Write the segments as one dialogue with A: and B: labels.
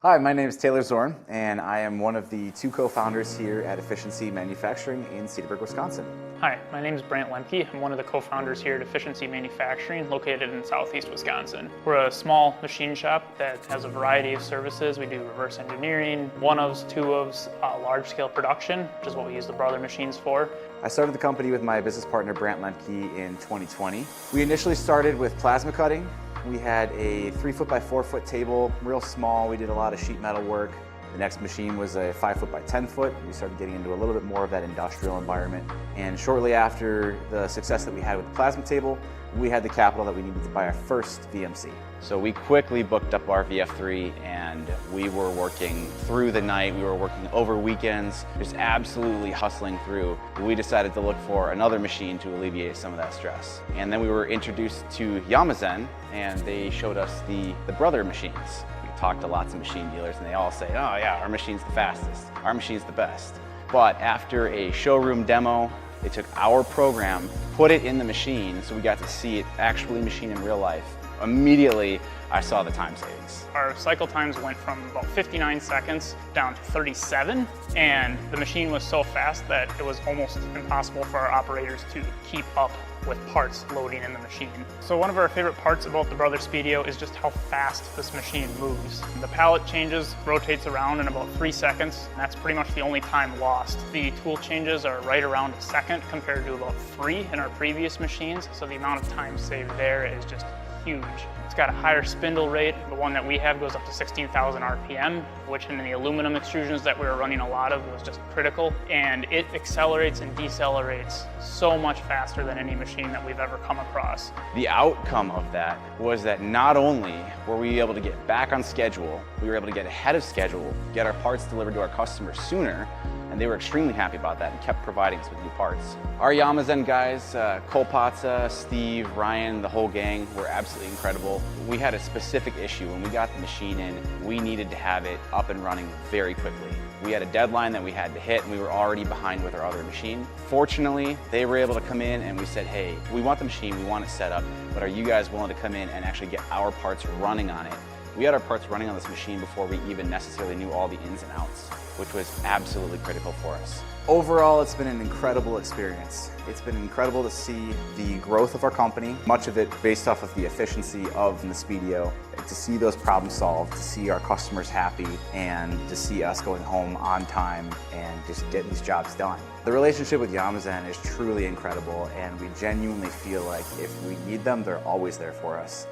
A: Hi, my name is Taylor Zorn, and I am one of the two co-founders here at Efficency Manufacturing in Cedarburg, Wisconsin.
B: Hi, my name is Brant Lemke. I'm one of the co-founders here at Efficency Manufacturing, located in southeast Wisconsin. We're a small machine shop that has a variety of services. We do reverse engineering, one-ofs, two-ofs, large-scale production, which is what we use the Brother machines for.
A: I started the company with my business partner, Brant Lemke, in 2020. We initially started with plasma cutting. We had a 3-foot by 4-foot table, real small. We did a lot of sheet metal work. The next machine was a 5-foot by 10-foot. We started getting into a little bit more of that industrial environment. And shortly after the success that we had with the plasma table, we had the capital that we needed to buy our first VMC. So we quickly booked up our VF3 and we were working through the night. We were working over weekends, just absolutely hustling through. We decided to look for another machine to alleviate some of that stress. And then we were introduced to YAMAZEN, and they showed us the Brother machines. We talked to lots of machine dealers and they all say, oh yeah, our machine's the fastest, our machine's the best. But after a showroom demo, they took our program, put it in the machine, so we got to see it actually machine in real life. Immediately, I saw the time savings.
B: Our cycle times went from about 59 seconds down to 37, and the machine was so fast that it was almost impossible for our operators to keep up with parts loading in the machine. So one of our favorite parts about the Brother Speedio is just how fast this machine moves. The pallet changes, rotates around in about 3 seconds, and that's pretty much the only time lost. The tool changes are right around a second compared to about 3 in our previous machines, so the amount of time saved there is just huge. It's got a higher spindle rate. The one that we have goes up to 16,000 RPM, which in the aluminum extrusions that we were running a lot of was just critical. And it accelerates and decelerates so much faster than any machine that we've ever come across.
A: The outcome of that was that not only were we able to get back on schedule, we were able to get ahead of schedule, get our parts delivered to our customers sooner, and they were extremely happy about that and kept providing us with new parts. Our YAMAZEN guys, Kolpatsa, Steve, Ryan, the whole gang were absolutely incredible. We had a specific issue. When we got the machine in, we needed to have it up and running very quickly. We had a deadline that we had to hit, and we were already behind with our other machine. Fortunately, they were able to come in and we said, hey, we want the machine, we want it set up, but are you guys willing to come in and actually get our parts running on it? We had our parts running on this machine before we even necessarily knew all the ins and outs, which was absolutely critical for us. Overall, it's been an incredible experience. It's been incredible to see the growth of our company, much of it based off of the efficiency of the Speedio, to see those problems solved, to see our customers happy, and to see us going home on time and just getting these jobs done. The relationship with YAMAZEN is truly incredible, and we genuinely feel like if we need them, they're always there for us.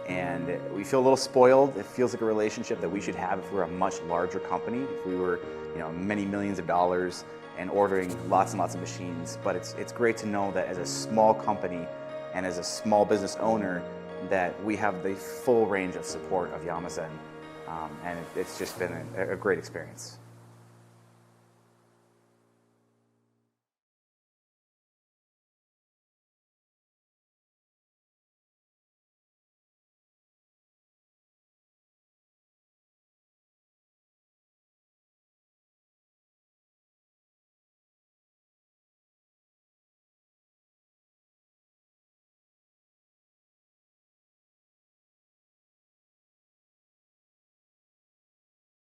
A: And we feel a little spoiled. It feels like a relationship that we should have if we were a much larger company, if we were, many millions of dollars and ordering lots and lots of machines. But it's great to know that as a small company and as a small business owner that we have the full range of support of YAMAZEN. And it's just been a great experience.